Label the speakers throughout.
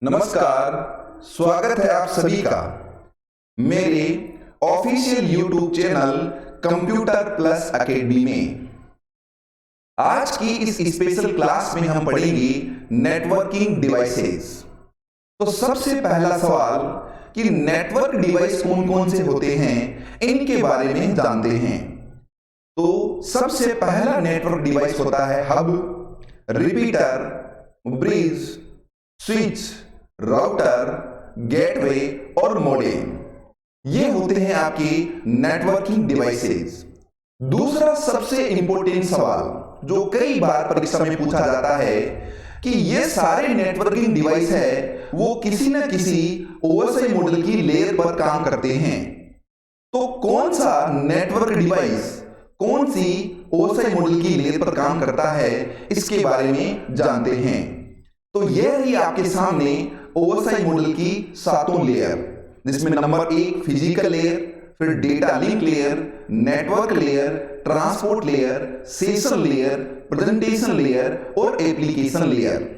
Speaker 1: नमस्कार। स्वागत है आप सभी का मेरे official YouTube channel computer plus academy में। आज की इस स्पेशल क्लास में हम पढ़ेंगे नेटवर्किंग डिवाइसेस। तो सबसे पहला सवाल कि नेटवर्क डिवाइस कौन कौन से होते हैं, इनके बारे में जानते हैं। तो सबसे पहला नेटवर्क डिवाइस होता है hub, repeater, bridge, switch, router, gateway और मॉडेम। ये होते हैं आपके नेटवर्किंग डिवाइसेस। दूसरा सबसे इंपॉर्टेंट सवाल जो कई बार परीक्षा में पूछा जाता है कि ये सारे नेटवर्किंग डिवाइस है वो किसी न किसी ओएसआई मॉडल की लेयर पर काम करते हैं। तो कौन सा नेटवर्क डिवाइस कौन सी ओएसआई मॉडल की लेयर पर काम करता है, इसके बारे में जानते हैं। तो यह ही आपके सामने ओएसआई मॉडल की सातों लेयर, जिसमें नंबर 1 फिजिकल लेयर, फिर data link layer, network layer, transport layer, session layer, presentation layer और एप्लीकेशन लेयर।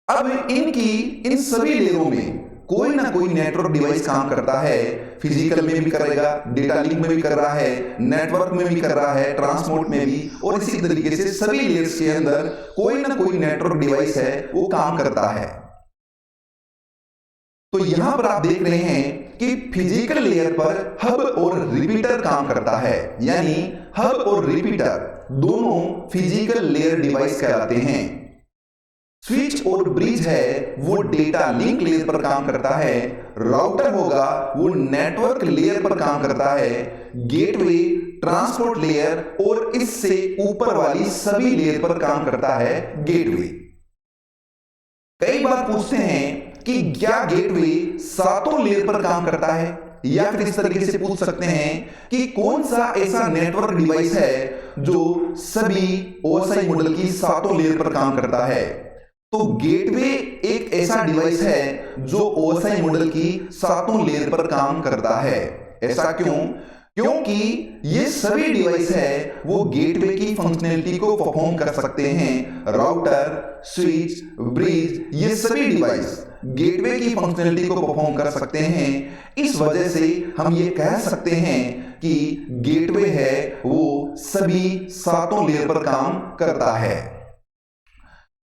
Speaker 1: अब इन सभी लेयरों में कोई ना कोई नेटवर्क डिवाइस काम करता है। फिजिकल में भी करेगा, डेटा लिंक में भी कर रहा है, नेटवर्क में भी कर रहा है, ट्रांसपोर्ट में भी, और इसी तरीके से सभी लेयर्स के अंदर कोई ना कोई नेटवर्क डिवाइस है वो काम करता है। तो यहां पर आप देख रहे हैं कि फिजिकल लेयर पर हब और रिपीटर काम करता है, यानी हब और रिपीटर दोनों फिजिकल लेयर डिवाइस कहलाते हैं। स्विच और ब्रिज है वो डेटा लिंक लेयर पर काम करता है। राउटर होगा वो नेटवर्क लेयर पर काम करता है। गेटवे, ट्रांसपोर्ट लेयर और इससे ऊपर वाली सभी लेयर पर काम करता है गेटवे। कई बार पूछते हैं कि क्या गेटवे सातों लेयर पर काम करता है, या फिर इस तरीके से पूछ सकते हैं कि कौन सा ऐसा नेटवर्क डिवाइस है जो सभी ओएसआई मॉडल की सातों लेयर पर काम करता है। तो गेटवे एक ऐसा डिवाइस है जो ओएसआई मॉडल की सातों लेयर पर काम करता है। ऐसा क्यों? क्योंकि ये सभी डिवाइस है वो गेटवे की फंक्शनैलिटी को परफॉर्म कर सकते हैं। राउटर, स्विच, ब्रिज, ये सभी डिवाइस गेटवे की फंक्शनैलिटी को परफॉर्म कर सकते हैं। इस वजह से हम ये कह सकते हैं कि गेटवे है वो सभी सातों लेयर पर काम करता है।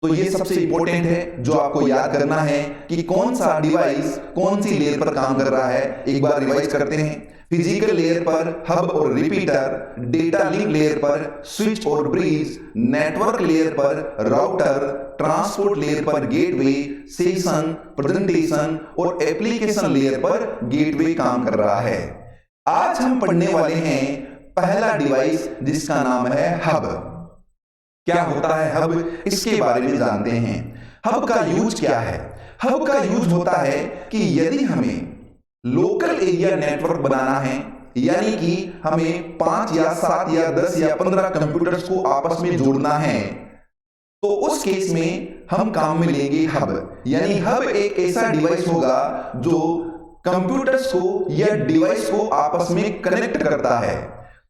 Speaker 1: तो ये सबसे इंपॉर्टेंट है जो आपको याद करना है कि कौन सा डिवाइस कौन सी लेयर पर काम कर रहा है। एक बार रिवाइज करते हैं। फिजिकल लेयर पर हब और रिपीटर, डेटा लिंक लेयर पर स्विच और ब्रिज, नेटवर्क लेयर पर राउटर, ट्रांसपोर्ट लेयर पर गेटवे, सेशन, प्रेजेंटेशन और एप्लीकेशन लेयर पर गेटवे काम कर रहा है। आज हम पढ़ने वाले हैं पहला डिवाइस जिसका नाम है हब। क्या होता है हब, इसके बारे में जानते हैं। हब का यूज क्या है? हब का यूज होता है कि यदि हमें लोकल एरिया नेटवर्क बनाना है, यानी कि हमें 5 या 7 या 10 या 15 कंप्यूटर्स को आपस में जोड़ना है, तो उस केस में हम काम में लेंगे हब। यानी हब एक ऐसा डिवाइस होगा जो कंप्यूटर्स को या डिवाइस को आपस में कनेक्ट करता है।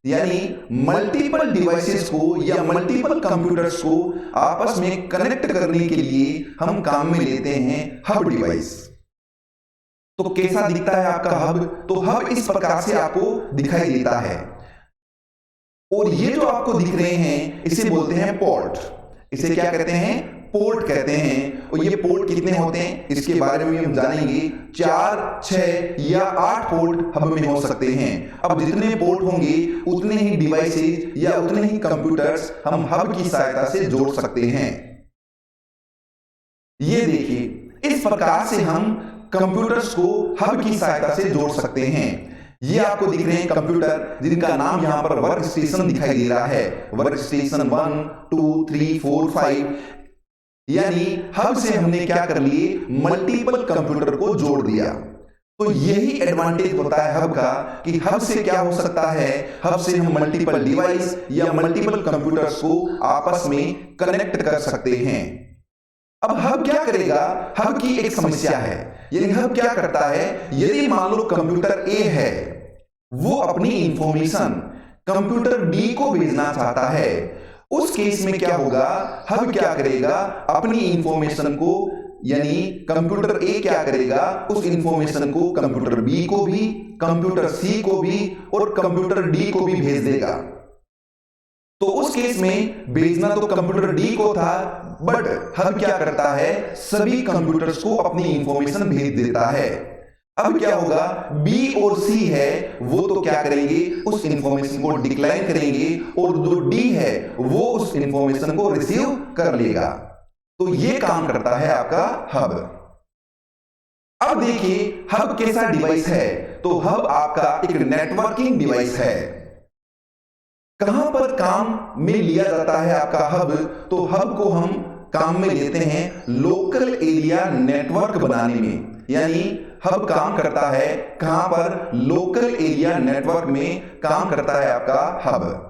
Speaker 1: यानी मल्टीपल डिवाइसेस को या मल्टीपल कंप्यूटर्स को आपस में कनेक्ट करने के लिए हम काम में लेते हैं हब डिवाइस। तो कैसा दिखता है आपका हब? तो हब इस प्रकार से आपको दिखाई देता है, और ये जो आपको दिख रहे हैं इसे बोलते हैं पोर्ट। इसे क्या कहते हैं? पोर्ट कहते हैं। और ये पोर्ट कितने होते हैं इसके बारे में हम जानेंगे। 4, 6 या 8 पोर्ट हब में हो सकते हैं। अब जितने पोर्ट होंगे उतने ही डिवाइसेस या उतने ही कंप्यूटर्स हम हब की सहायता से जोड़ सकते हैं। ये देखिए, इस प्रकार से हम कंप्यूटर्स को हब की सहायता से जोड़ सकते हैं। ये आपको दिख रहे हैं कंप्यूटर जिनका नाम यहां पर वर्क स्टेशन दिखाई दे रहा है। Work station 1, 2, 3, 4, 5। यानी हब से हमने क्या कर लिए? मल्टीपल कंप्यूटर को जोड़ दिया। तो यही एडवांटेज होता है हब का कि हब से क्या हो सकता है? हब से हम मल्टीपल डिवाइस या मल्टीपल कंप्यूटर्स को आपस में कनेक्ट कर सकते हैं। अब हब क्या करेगा? हब की एक समस्या है। यानी हब क्या करता है, यदि मान लो कंप्यूटर ए है, वो अपनी इंफॉर्मेशन कंप्यूटर बी को भेजना चाहता है, उस केस में क्या होगा? हब क्या करेगा? अपनी इंफॉर्मेशन को यानी कंप्यूटर ए क्या करेगा, उस इंफॉर्मेशन को कंप्यूटर बी को भी, कंप्यूटर सी को भी और कंप्यूटर डी को भी भेज देगा। तो उस केस में भेजना तो कंप्यूटर डी को था, बट हब क्या करता है, सभी कंप्यूटर्स को अपनी इंफॉर्मेशन भेज देता है। अब क्या होगा, बी और सी है वो तो क्या करेंगे, उस इंफॉर्मेशन को डिक्लाइन करेंगे और जो डी है वो उस इंफॉर्मेशन को रिसीव कर लेगा। तो ये काम करता है आपका हब। अब देखिए हब कैसा डिवाइस है, तो हब आपका एक नेटवर्किंग डिवाइस है। कहां पर काम में लिया जाता है आपका हब, तो हब को हम काम में लेते हैं लोकल एरिया नेटवर्क बनाने में। यानी हब काम करता है कहां पर, लोकल एरिया नेटवर्क में काम करता है आपका हब।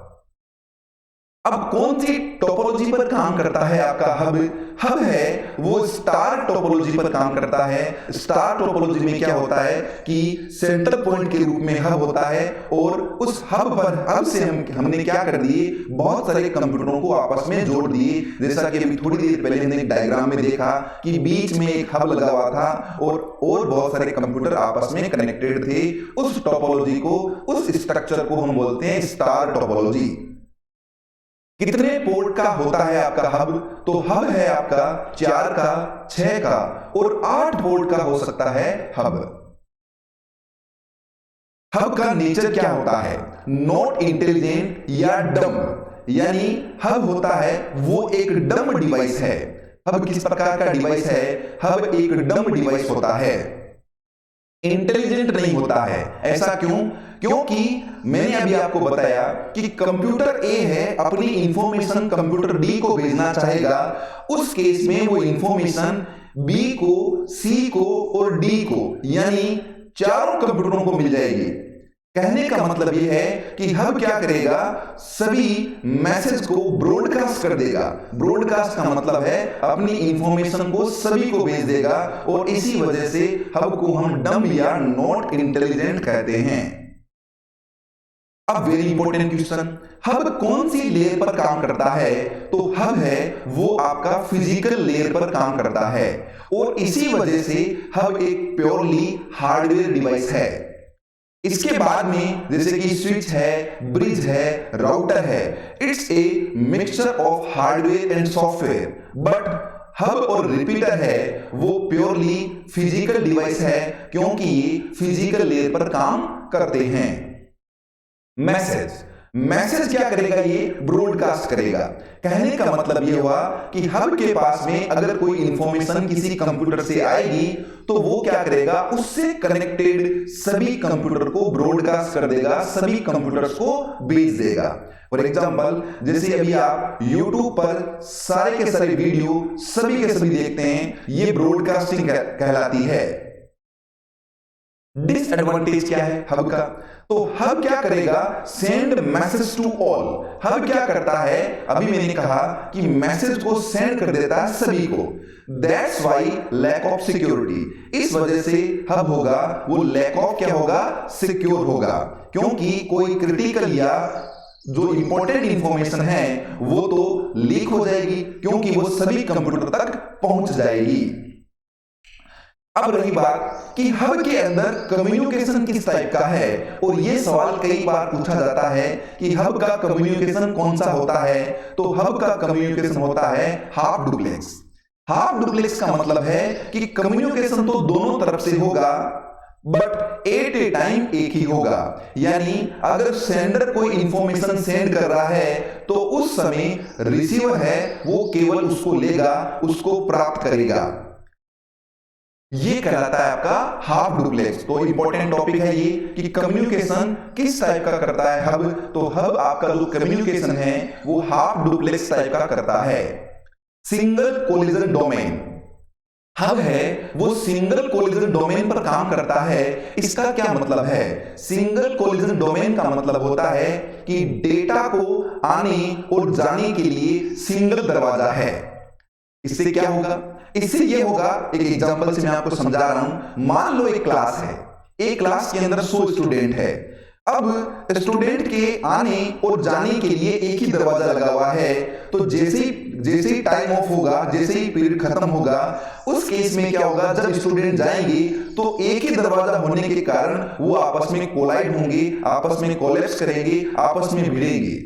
Speaker 1: अब कौन सी टोपोलॉजी पर काम करता है आपका हब, हब है वो स्टार टोपोलॉजी पर काम करता है। स्टार टोपोलॉजी में क्या होता है कि सेंटर पॉइंट के रूप में हब होता है और उस हब पर, हब से हमने क्या कर दिए, बहुत सारे कंप्यूटरों को आपस में जोड़ दिए। जैसा कि अभी थोड़ी देर पहले हमने डायग्राम में देखा कि बीच में एक हब लगा हुआ था और बहुत सारे कंप्यूटर आपस में कनेक्टेड थे। उस टोपोलॉजी को, उस स्ट्रक्चर को हम बोलते हैं स्टार टोपोलॉजी। कितने पोर्ट का होता है आपका हब, तो हब है आपका 4 का, 6 का और 8 पोर्ट का हो सकता है हब। हब का नेचर क्या होता है, नॉट इंटेलिजेंट या डम, यानी हब होता है वो एक डम डिवाइस है। हब किस प्रकार का डिवाइस है, हब एक डम डिवाइस होता है, इंटेलिजेंट नहीं होता है। ऐसा क्यों, क्योंकि मैंने अभी आपको बताया कि कंप्यूटर ए है, अपनी इंफॉर्मेशन कंप्यूटर डी को भेजना चाहेगा। उस केस में वो इंफॉर्मेशन बी को, सी को और डी को, यानी चारों कंप्यूटरों को मिल जाएगी। कहने का मतलब यह है कि हब क्या करेगा, सभी मैसेज को ब्रॉडकास्ट कर देगा। ब्रॉडकास्ट का मतलब है अपनी इंफॉर्मेशन को सभी को भेज देगा और इसी वजह से हब को हम डम या नॉट इंटेलिजेंट कहते हैं। अब वेरी इंपॉर्टेंट क्वेश्चन, हब कौन सी लेयर पर काम करता है, तो हब है वो आपका फिजिकल लेयर पर काम करता है और इसी वजह से हब एक प्योरली हार्डवेयर डिवाइस है। इसके बाद में जैसे कि स्विच है, ब्रिज है, राउटर है, it's a mixture of hardware and software. But hub और रिपीटर है वो प्योरली फिजिकल डिवाइस है, क्योंकि ये फिजिकल लेयर पर काम करते हैं। मैसेज क्या करेगा, ये ब्रॉडकास्ट करेगा। कहने का मतलब ये हुआ कि हब के पास में अगर कोई इंफॉर्मेशन किसी कंप्यूटर से आएगी तो वो क्या करेगा, उससे कनेक्टेड सभी कंप्यूटर को ब्रॉडकास्ट कर देगा, सभी कंप्यूटर्स को भेज देगा। फॉर एग्जांपल, जैसे अभी आप YouTube पर सारे के सारे वीडियो सभी के सभी देखते हैं, ये ब्रॉडकास्टिंग कहलाती है। डिसएडवांटेज क्या है हब का, तो हब क्या करेगा, send message to all. Hub क्या करता है, अभी मैंने कहा कि मैसेज को सेंड कर देता है सभी को। That's why lack of security, इस वजह से हब होगा वो लैक ऑफ क्या होगा, सिक्योर होगा, क्योंकि कोई क्रिटिकल या जो इंपॉर्टेंट इंफॉर्मेशन है वो तो लीक हो जाएगी, क्योंकि वो सभी कंप्यूटर तक पहुंच जाएगी। अब रही बात कि हब के अंदर कम्युनिकेशन किस टाइप का है, और यह सवाल कई बार पूछा जाता है कि हब का कम्युनिकेशन कौन सा होता है, तो हब का कम्युनिकेशन होता है हाफ डुप्लेक्स। हाफ डुप्लेक्स का मतलब है कि कम्युनिकेशन तो दोनों तरफ से होगा, बट एट ए टाइम एक ही होगा। यानी अगर सेंडर कोई इंफॉर्मेशन सेंड कर रहा है तो उस समय रिसीवर है वो केवल उसको लेगा, उसको प्राप्त करेगा। ये कहलाता है आपका हाफ डुप्लेक्स। तो इंपॉर्टेंट टॉपिक है ये कि कम्युनिकेशन किस टाइप का करता है हब, तो हब आपका जो कम्युनिकेशन है वो हाफ डुप्लेक्स टाइप का करता है। सिंगल कोलिजन डोमेन, हब है वो सिंगल कोलिजन डोमेन पर काम करता है। इसका क्या मतलब है, सिंगल कोलिजन डोमेन का मतलब होता है कि डेटा को आने और जाने के लिए सिंगल दरवाजा है। इससे क्या होगा, इससे ये होगा, एक एग्जांपल से मैं आपको समझा रहा हूं। मान लो एक क्लास है, एक क्लास के अंदर 100 स्टूडेंट है। अब स्टूडेंट के आने और जाने के लिए एक ही दरवाजा लगा हुआ है, तो जैसे ही जैसे ही टाइम ऑफ होगा, जैसे ही पीरियड खत्म होगा, उस केस में क्या होगा, जब स्टूडेंट जाएंगे तो एक ही दरवाजा होने के कारण वो आपस में कोलाइड होंगे, आपस में कोलैप्स करेंगे, आपस में भिड़ेंगे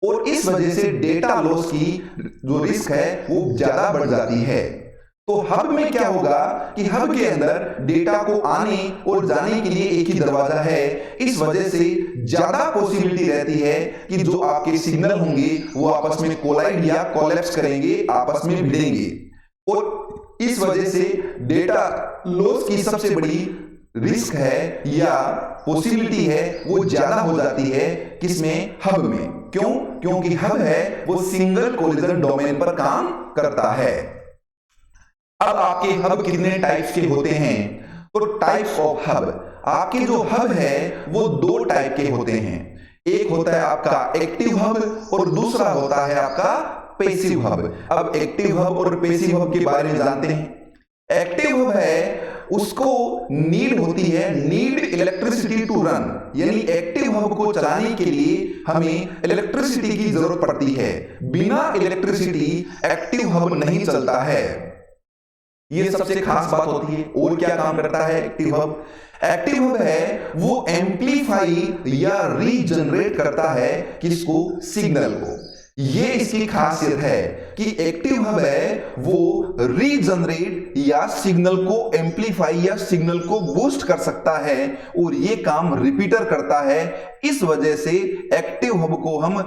Speaker 1: और इस वजह से डेटा लॉस की जो रिस्क है वो ज्यादा बढ़ जाती है। तो हब में क्या होगा कि हब के अंदर डेटा को आने और जाने के लिए एक ही दरवाजा है, इस वजह से ज्यादा पॉसिबिलिटी रहती है कि जो आपके सिग्नल होंगे वो आपस में कोलाइड या कोलैप्स करेंगे, आपस में भिड़ेंगे और इस वजह से डेटा लॉस की सबसे बड़ी रिस्क है या पॉसिबिलिटी है वो ज्यादा हो जाती है किसमें, हब में। क्यों? क्योंकि हब है वो सिंगल कोलिजन डोमेन पर काम करता है। अब आपके हब कितने टाइप्स के होते हैं? तो टाइप्स ऑफ हब, आपके जो हब है वो दो टाइप के होते हैं। एक होता है आपका एक्टिव हब और दूसरा होता है आपका पैसिव हब। अब एक्टिव हब और पैसिव हब के बारे में जानते हैं। एक्टिव हब है उसको नीड होती है, नीड इलेक्ट्रिसिटी टू रन, यानी एक्टिव हब को चलाने के लिए हमें इलेक्ट्रिसिटी की जरूरत पड़ती है। बिना इलेक्ट्रिसिटी एक्टिव हब नहीं चलता है, ये सबसे खास बात होती है। और क्या काम करता है एक्टिव हब? एक्टिव हब है वो एम्पलीफाई या रीजनरेट करता है किसको? सिग्नल को। ये इसकी खासियत है कि एक्टिव हब है वो रीजनरेट या सिग्नल को एम्पलीफाई या सिग्नल को बूस्ट कर सकता है और ये काम रिपीटर करता है। इस वजह से एक्टिव हब को हम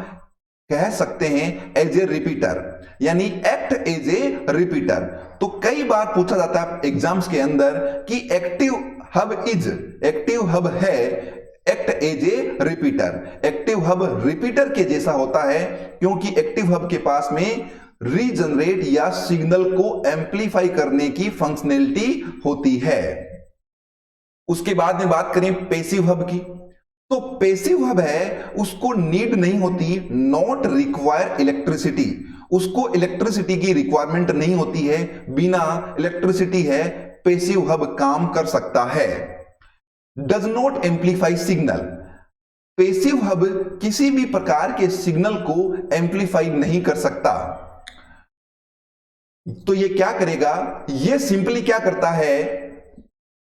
Speaker 1: कह सकते हैं एज ए रिपीटर, यानी एक्ट एज ए रिपीटर। तो कई बार पूछा जाता है एग्जाम्स के अंदर कि एक्टिव हब है act as a repeater. Active hub repeater के जैसा होता है क्योंकि एक्टिव हब के पास में रीजनरेट या सिग्नल को एम्पलीफाई करने की फंक्शनैलिटी होती है। उसके बाद में बात करें पैसिव हब की, तो पैसिव हब है उसको नीड नहीं होती, नॉट रिक्वायर इलेक्ट्रिसिटी, उसको इलेक्ट्रिसिटी की रिक्वायरमेंट नहीं होती है, बिना इलेक्ट्रिसिटी है पैसिव हब काम कर सकता है। Does not amplify signal, passive hub किसी भी प्रकार के सिग्नल को एम्पलीफाई नहीं कर सकता। तो ये क्या करेगा? ये सिंपली क्या करता है,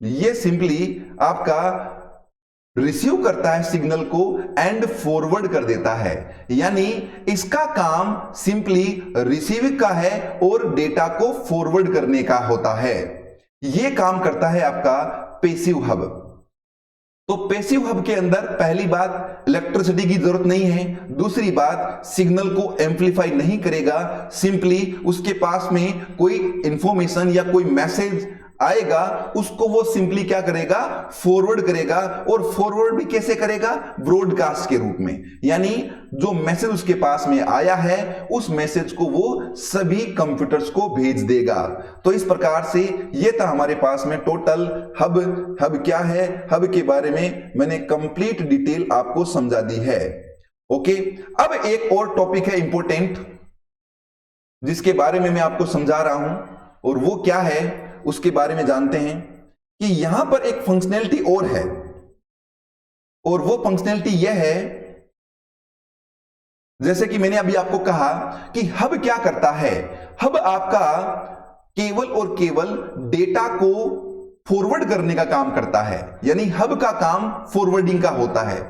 Speaker 1: ये सिंपली आपका रिसीव करता है सिग्नल को एंड फॉरवर्ड कर देता है, यानी इसका काम सिंपली रिसीविंग का है और डेटा को फॉरवर्ड करने का होता है। यह काम करता है आपका पैसिव हब। तो पैसिव हब के अंदर पहली बात इलेक्ट्रिसिटी की जरूरत नहीं है, दूसरी बात सिग्नल को एम्पलीफाई नहीं करेगा, सिंपली उसके पास में कोई इंफॉर्मेशन या कोई मैसेज आएगा उसको वो सिंपली क्या करेगा? फॉरवर्ड करेगा। और फॉरवर्ड भी कैसे करेगा? ब्रॉडकास्ट के रूप में, यानी जो मैसेज उसके पास में आया है उस मैसेज को वो सभी कंप्यूटर्स को भेज देगा। तो इस प्रकार से ये था हमारे पास में टोटल हब क्या है, हब के बारे में मैंने कंप्लीट डिटेल आपको समझा दी है। ओके, अब एक और टॉपिक है इंपॉर्टेंट जिसके बारे में मैं आपको समझा रहा हूं, और वो क्या है उसके बारे में जानते हैं कि यहां पर एक फंक्शनैलिटी और है, और वो फंक्शनैलिटी यह है, जैसे कि मैंने अभी आपको कहा कि हब क्या करता है। हब आपका केवल और केवल डेटा को फॉरवर्ड करने का काम करता है, यानी हब का काम फॉरवर्डिंग का होता है।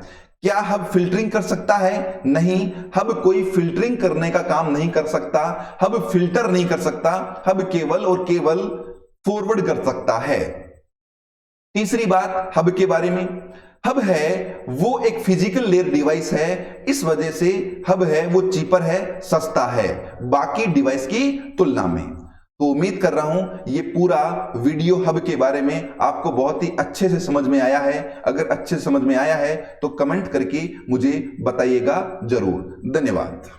Speaker 1: क्या हब फिल्टरिंग कर सकता है? नहीं, हब कोई फिल्टरिंग करने का काम नहीं कर सकता, हब फिल्टर नहीं कर सकता, हब केवल और केवल फॉरवर्ड कर सकता है। तीसरी बात हब के बारे में, हब है वो एक फिजिकल लेयर डिवाइस है, इस वजह से हब है वो चीपर है, सस्ता है बाकी डिवाइस की तुलना में। तो उम्मीद कर रहा हूं ये पूरा वीडियो हब के बारे में आपको बहुत ही अच्छे से समझ में आया है। अगर अच्छे से समझ में आया है तो कमेंट करके मुझे बताइएगा जरूर। धन्यवाद।